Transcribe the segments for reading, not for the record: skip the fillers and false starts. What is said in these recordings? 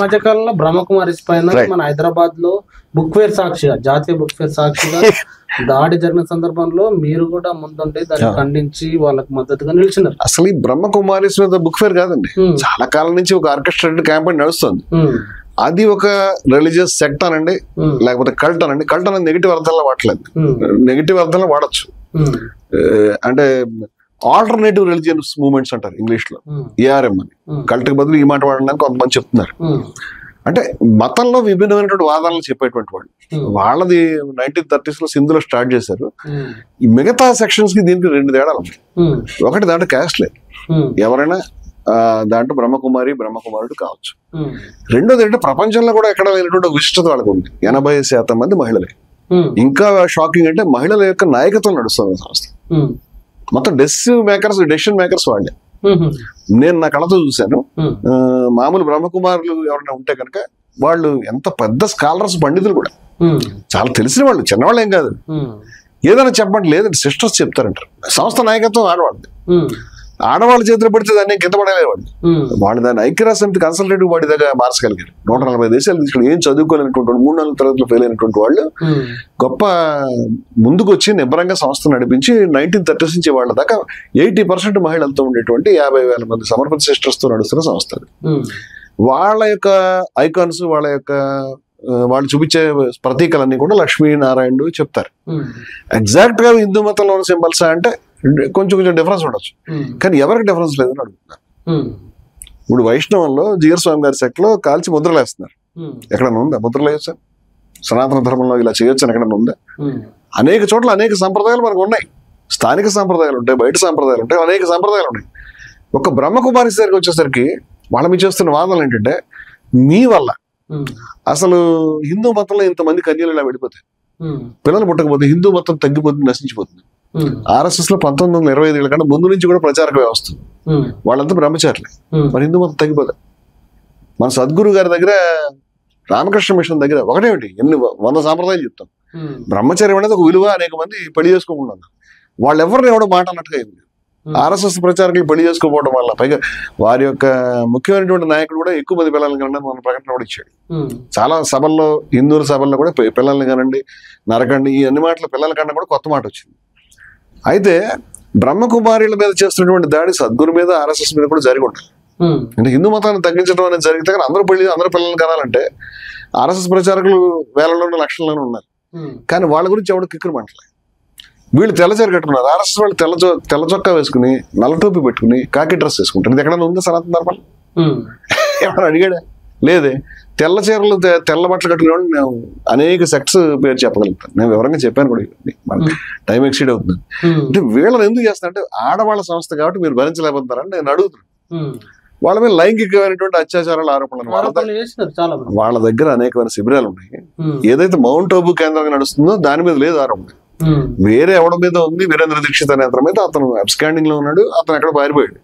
మధ్యకాలంలో బ్రహ్మకుమారిస్ పైన మన హైదరాబాద్ లో బుక్ ఫేర్ సాక్షిగా, జాతీయ బుక్ ఫేర్ సాక్షిగా దాడి జరిగిన సందర్భంలో మీరు కూడా ముందుండి దాన్ని ఖండించి వాళ్ళకి మద్దతుగా నిలిచినారు. అసలు ఈ బ్రహ్మకుమారిస్ మీద బుక్ ఫేర్ కాదండి, చాలా కాలం నుంచి ఒక ఆర్కెస్ట్రేటెడ్ క్యాంపెయిన్ నడుస్తుంది. అది ఒక రిలీజియస్ సెక్ట్ అనండి, లేకపోతే కల్ట్ అనండి. కల్ట్ అనేది నెగిటివ్ అర్థంలో వాడలేదు, నెగిటివ్ అర్థంలో వాడచ్చు. అంటే ఆల్టర్నేటివ్ రిలీజియన్స్ మూవ్మెంట్స్ అంటారు ఇంగ్లీష్ లో, ఏఆర్ఎం అని. కల్ట్ కి బదులు ఈ మాట వాడడానికి కొంతమంది చెప్తున్నారు. అంటే మతంలో విభిన్నమైనటువంటి వాదనలు చెప్పేటువంటి వాళ్ళు. వాళ్ళది 1930s లో సింధులో స్టార్ట్ చేశారు. ఈ మిగతా సెక్షన్స్ కి దీనికి రెండు తేడాలు ఉన్నాయి. ఒకటి దాంట్లో క్యాస్ట్ లేదు, ఎవరైనా దాంట్లో బ్రహ్మకుమారుడు కావచ్చు. రెండోది ఏంటంటే ప్రపంచంలో కూడా ఎక్కడ లేనటువంటి విశిష్టత వాళ్ళకు ఉంది. 80% మంది మహిళలే. ఇంకా షాకింగ్ అంటే మహిళల యొక్క నాయకత్వం నడుస్తుంది సంస్థ. మొత్తం డెసిషన్ మేకర్స్ వాళ్ళే. నేను నా కళతో చూశాను. మామూలు బ్రహ్మకుమారులు ఎవరైనా ఉంటే కనుక వాళ్ళు ఎంత పెద్ద స్కాలర్స్, పండితులు కూడా, చాలా తెలిసిన వాళ్ళు, చిన్నవాళ్ళు ఏం కాదు. ఏదైనా చెప్పండి, లేదంటే సిస్టర్స్ చెప్తారంటారు. సంస్థ నాయకత్వం ఆడవాళ్ళది. ఆడవాళ్ళ చేతులు పడితే దాన్ని కింద పడేవాళ్ళు. వాళ్ళు దాన్ని ఐక్యరాజ్య సమితి కన్సల్టేటివ్ బాడీ దగ్గర మార్చగలిగారు. 140 దేశాలు తీసుకుని ఏం చదువుకోలేనటువంటి 3-4 తరగతులు ఫెయిల్ అయినటువంటి వాళ్ళు గొప్ప ముందుకు వచ్చి నిబ్బరంగా సంస్థ నడిపించి 1930s నుంచి వాళ్ళ దాకా 80% మహిళలతో ఉండేటువంటి 50,000 మంది సమర్పిత సిస్టర్స్ తో నడుస్తున్న సంస్థ. వాళ్ళ యొక్క ఐకాన్స్, వాళ్ళు చూపించే ప్రతీకలన్నీ కూడా లక్ష్మీనారాయణుడు చెప్తారు. ఎగ్జాక్ట్ గా హిందూ మతంలో ఉన్న సింబల్స్ అంటే కొంచెం డిఫరెన్స్ ఉండొచ్చు, కానీ ఎవరికి డిఫరెన్స్ లేదని అడుగుతున్నారు. ఇప్పుడు వైష్ణవంలో జీఆర్ స్వామి గారి సెక్ట్ లో కాల్చి ముద్రలు వేస్తున్నారు. ఎక్కడన్నా ఉందా ముద్రలు వేయచ్చు? సనాతన ధర్మంలో ఇలా చేయొచ్చు అని ఎక్కడన్నా ఉందా? అనేక చోట్ల అనేక సంప్రదాయాలు మనకు ఉన్నాయి. స్థానిక సంప్రదాయాలు ఉంటాయి, బయట సంప్రదాయాలు ఉంటాయి, అనేక సంప్రదాయాలు ఉన్నాయి. ఒక బ్రహ్మకుమారిస్ దగ్గరికి వచ్చేసరికి వాళ్ళ మీద చేస్తున్న వాదనలు ఏంటంటే, మీ వల్ల అసలు హిందూ మతంలో ఇంతమంది కన్యలు ఇలా వెళ్ళిపోతాయి, పిల్లలు పుట్టకపోతే హిందూ మతం తగ్గిపోతుంది, నశించిపోతుంది. RSS లో 1925 కన్నా ముందు నుంచి కూడా ప్రచారక వ్యవస్థ, వాళ్ళంతా బ్రహ్మచారులే. మరి హిందూ మతం తగ్గిపోతాయి. మన సద్గురు గారి దగ్గర, రామకృష్ణ మిషన్ దగ్గర ఒకటేమిటి, 100 సాంప్రదాయాలు చెప్తాం. బ్రహ్మచర్యం అనేది ఒక విలువ. అనేక మంది పెళ్లి చేసుకోకుండా వాళ్ళు ఎవరిని ఎవడో మాట అన్నట్టుగా అయింది. RSS ప్రచారకులు పెళ్లి చేసుకోకపోవడం వల్ల, పైగా వారి యొక్క ముఖ్యమైనటువంటి నాయకుడు కూడా ఎక్కువ మంది పిల్లల్ని కనండి మన ప్రకటన కూడా ఇచ్చాడు. చాలా సభల్లో, హిందువుల సభల్లో కూడా పిల్లల్ని కనండి, నరకండి, ఈ అన్ని మాటలు పిల్లల కన్నా కూడా కొత్త మాట వచ్చింది. అయితే బ్రహ్మకుమారిల మీద చేస్తున్నటువంటి దాడి సద్గురు మీద, RSS మీద కూడా జరిగి ఉండాలి. అంటే హిందూ మతాన్ని తగ్గించడం అనేది జరిగితే కానీ అందరూ పిల్లల్ని కనాలంటే RSS ప్రచారకులు వేలలోనూ లక్షల్లోనూ ఉన్నారు. కానీ వాళ్ళ గురించి ఎవడు కిక్కురు మంటలే. వీళ్ళు తెల్లచీర కట్టుకున్నారు. RSS వాళ్ళు తెల్ల చొక్కా వేసుకుని, నల్ల టోపీ పెట్టుకుని, కాకి డ్రెస్ వేసుకుంటారు. ఇది ఎక్కడైనా ఉందా సనాతన ధర్మం? ఎవరు అడిగాడా? లేదే. తెల్ల చీరలు, తెల్ల బట్టలు కట్టుకునే నేను అనేక సెక్ట్స్ పేరు చెప్పగలుగుతాను. నేను వివరంగా చెప్పాను కూడా. మనకి టైం ఎక్సీడ్ అవుతుంది. అంటే వీళ్ళని ఎందుకు చేస్తున్నా అంటే, ఆడవాళ్ళ సంస్థ కాబట్టి మీరు భరించలేకపోతారని నేను అడుగుతున్నాను. వాళ్ళ మీద లైంగికమైనటువంటి అత్యాచారాల ఆరోపణలు వాళ్ళ దగ్గర అనేకమైన శిబిరాలు ఉన్నాయి. ఏదైతే మౌంట్ ఆబు కేంద్రంగా నడుస్తుందో దాని మీద లేదు ఆరోపణ. వేరే ఎవడ మీద ఉంది. వీరేంద్ర దీక్షిత్ అనే అతని మీద, అతను అబ్స్కాండింగ్ లో ఉన్నాడు, అతను ఎక్కడ పారిపోయాడు.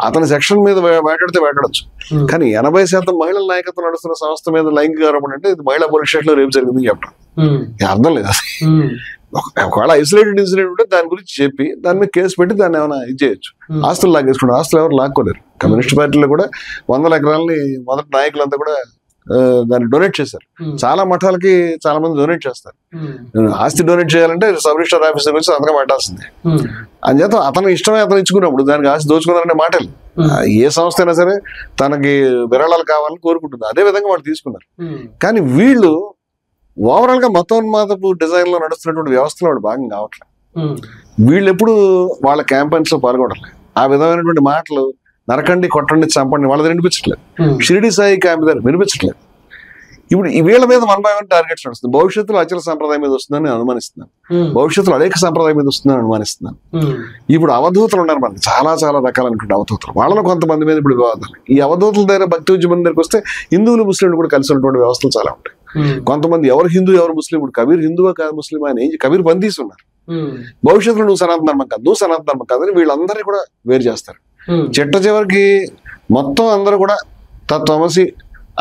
అతని సెక్షన్ మీద వేటాడితే వేటాడచ్చు. కానీ 80% మహిళల నాయకత్వం నడుస్తున్న సంస్థ మీద లైంగిక ఆరోపణ అంటే ఇది మహిళా పోలీస్ స్టేషన్ లో రేపు జరిగిందని చెప్పడం అర్థం లేదు. ఒకవేళ ఐసోలేటెడ్ ఇన్సిడెంట్ ఉంటే దాని గురించి చెప్పి దాని మీద కేసు పెట్టి దాన్ని ఏమైనా ఇది చేయొచ్చు. ఆస్తులు లాగేసుకుంటారు. ఆస్తులు ఎవరు లాక్కోలేరు. కమ్యూనిస్ట్ పార్టీలో కూడా 100 ఎకరాలని మొదటి నాయకులంతా కూడా దాన్ని డొనేట్ చేశారు. చాలా మఠాలకి చాలా మంది డొనేట్ చేస్తారు. ఆస్తి డొనేట్ చేయాలంటే సబ్ రిజిస్టర్ ఆఫీసర్ గురించి సంతకం పెట్టాల్సిందే. అంచేత అతను ఇష్టమే అతను ఇచ్చుకున్నప్పుడు దానికి ఆస్తి దోచుకున్నారనే మాటలు. ఏ సంస్థ అయినా సరే తనకి విరాళాలు కావాలని కోరుకుంటుంది. అదే విధంగా వాళ్ళు తీసుకున్నారు. కానీ వీళ్ళు ఓవరాల్ గా మతోన్మాదపు డిజైన్ లో నడుస్తున్నటువంటి వ్యవస్థలో వాడు భాగం కావట్లేదు. వీళ్ళు ఎప్పుడు వాళ్ళ క్యాంపెయిన్స్ లో పాల్గొనట్లేదు. ఆ విధమైనటువంటి మాటలు నరకండి, కొట్టండి, చంపండి వాళ్ళది వినిపించట్లేదు. షిరిడి సాయి క్యాంప్ దగ్గర వినిపించట్లేదు. ఇప్పుడు వీళ్ళ మీద 1 by 1 టార్గెట్స్ నడుస్తుంది. భవిష్యత్తులో అచల సంప్రదాయం మీద వస్తుందని నేను అనుమానిస్తున్నాను. భవిష్యత్తులో అనేక సంప్రదాయం మీద వస్తుందని అనుమానిస్తున్నాను. ఇప్పుడు అవధూతలు ఉన్నారు మనకి, చాలా రకాలైనటువంటి అవధూతలు. వాళ్ళలో కొంతమంది మీద ఇప్పుడు వివాదాలు. ఈ అవధూతల దగ్గర భక్తి ఉద్యమం దగ్గరికి వస్తే హిందువులు ముస్లింలు కూడా కలిసి ఉన్నటువంటి వ్యవస్థలు చాలా ఉంటాయి. కొంతమంది ఎవరు హిందూ ఎవరు ముస్లిం, ఇప్పుడు కబీర్ హిందువా కాదు ముస్లిం అని కబీర్ బందీసి ఉన్నారు. భవిష్యత్తులో నువ్వు సనాతన ధర్మం కాదు, నువ్వు సనాతన ధర్మం కాదని వీళ్ళందరినీ కూడా వేరు చేస్తారు. చిట్ట చివరికి మొత్తం అందరూ కూడా తత్వమసి,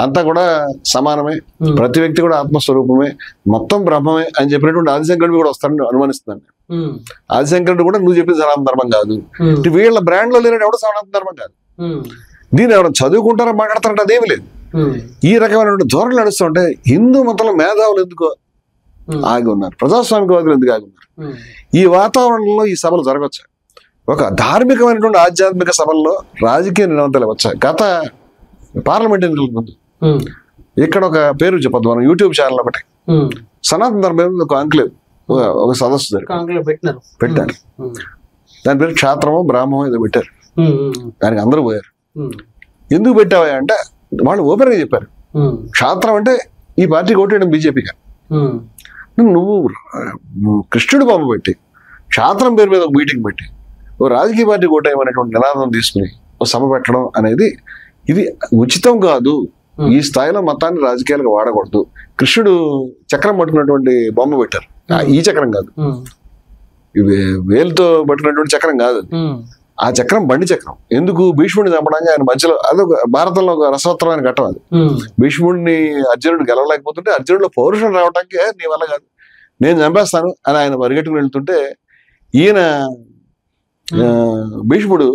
అంతా కూడా సమానమే, ప్రతి వ్యక్తి కూడా ఆత్మస్వరూపమే, మొత్తం బ్రహ్మమే అని చెప్పినటువంటి ఆదిశంకరుడు కూడా వస్తాడని అనుమానిస్తున్నాను. ఆదిశంకరుడు కూడా నువ్వు చెప్పేది సనాతన ధర్మం కాదు, వీళ్ళ బ్రాండ్ లో లేని ఎవడో సనాతన ధర్మం కాదు. దీన్ని ఎవరైనా చదువుకుంటారా మాట్లాడతారంటే అదేమి లేదు. ఈ రకమైనటువంటి ధోరణి నడుస్తుంటే హిందూ మతంలో మేధావులు ఎందుకు ఆగి ఉన్నారు, ప్రజాస్వామికవాదులు ఎందుకు ఆగి ఉన్నారు? ఈ వాతావరణంలో ఈ సభలు జరగవచ్చు. ఒక ధార్మికమైనటువంటి ఆధ్యాత్మిక సభల్లో రాజకీయ నిలవంతలు వచ్చాయి. గత పార్లమెంట్ ఎన్నికల ముందు ఇక్కడ ఒక పేరు చెప్పద్దు, మనం యూట్యూబ్ ఛానల్ ఒకటి సనాతన ధర్మం ఒక అంక్లేవ్ ఒక సదస్సు పెట్టారు. దాని పేరు క్షాత్రమో బ్రాహ్మణో ఏదో పెట్టారు. దానికి అందరూ పోయారు. ఎందుకు పెట్టావా అంటే వాళ్ళు ఓపెన్ గా చెప్పారు, క్షాత్రం అంటే ఈ పార్టీకి ఓటేయడం బీజేపీగా. నువ్వు కృష్ణుడు బొమ్మ పెట్టి క్షాత్రం పేరు మీద ఒక మీటింగ్ పెట్టి ఓ రాజకీయ పార్టీకి ఓటేయమనేటువంటి నినాదం తీసుకుని ఓ సభ పెట్టడం అనేది ఇది ఉచితం కాదు. ఈ స్థాయిలో మతాన్ని రాజకీయాలకు వాడకూడదు. కృష్ణుడు చక్రం పట్టుకున్నటువంటి బొమ్మ పెట్టారు, ఈ చక్రం కాదు, ఇది వేలుతో పట్టుకున్నటువంటి చక్రం కాదు, ఆ చక్రం బండి చక్రం. ఎందుకు? భీష్ముడిని చంపడానికి ఆయన మధ్యలో అదొక భారతంలో ఒక రసవత్తరమైన ఘట్టం అది. భీష్ముడిని అర్జునుడు గెలవలేకపోతుంటే అర్జునుడిలో పౌరుషం రావడానికి నీ వల్ల కాదు, నేను చంపేస్తాను అని ఆయన పరిగెట్టుకుని వెళ్తుంటే ఈయన భీష్ముడు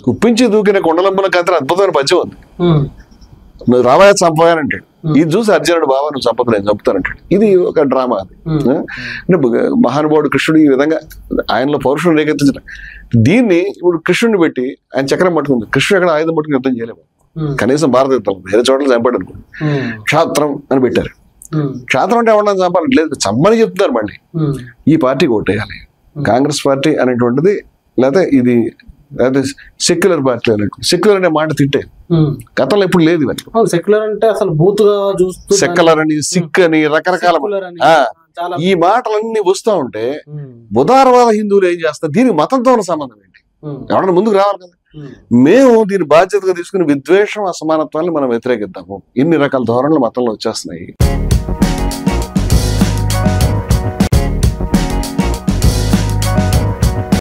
కుప్పించి దూకిన కొండలంబున కంటే అద్భుతమైన పద్యం ఉంది. నువ్వు రామాయ చంపవానంటాడు. ఇది చూసి అర్జునుడు బాబా నువ్వు చంపదు నేను చంపుతానంటాడు. ఇది ఒక డ్రామా అది. అంటే మహానుభావుడు కృష్ణుడు ఈ విధంగా ఆయనలో పౌరుషం రేకెత్తించడం. దీన్ని ఇప్పుడు కృష్ణుడిని పెట్టి ఆయన చక్రం పట్టుకుంది. కృష్ణుడు ఎక్కడ ఆయుధం పట్టుకుని యుద్ధం చేయలేము, కనీసం భారత యుద్ధం వేరే చోట్ల చంపాడు అనుకోండి. క్షాత్రం అని పెట్టారు. క్షాత్రం అంటే ఎవరన్నా చంపాలి లేదు, చంపని చెప్తున్నారు. మళ్ళీ ఈ పార్టీకి ఓటేయాలి, కాంగ్రెస్ పార్టీ అనేటువంటిది, లేకపోతే ఇది లేకపోతే సెక్యులర్ పార్టీ అనేటువంటి. సెక్యులర్ అనే మాట తిట్టే గతంలో ఎప్పుడు లేదు. సెక్యులర్ అంటే అసలు బూతుగా చూస్తూ సెక్యులర్ అని సిక్ అని రకరకాల ఈ మాటలన్నీ వస్తూ ఉంటే ఉదారవాద హిందువులు ఏం చేస్తారు? దీనికి మతంతో ఉన్న సంబంధం ఏంటి? ఎవరైనా ముందుకు రావాలి కదా. మేము దీని బాధ్యతగా తీసుకుని విద్వేషం అసమానత్వాన్ని మనం వ్యతిరేకిద్దాము. ఇన్ని రకాల ధోరణులు మతంలో వచ్చేస్తున్నాయి.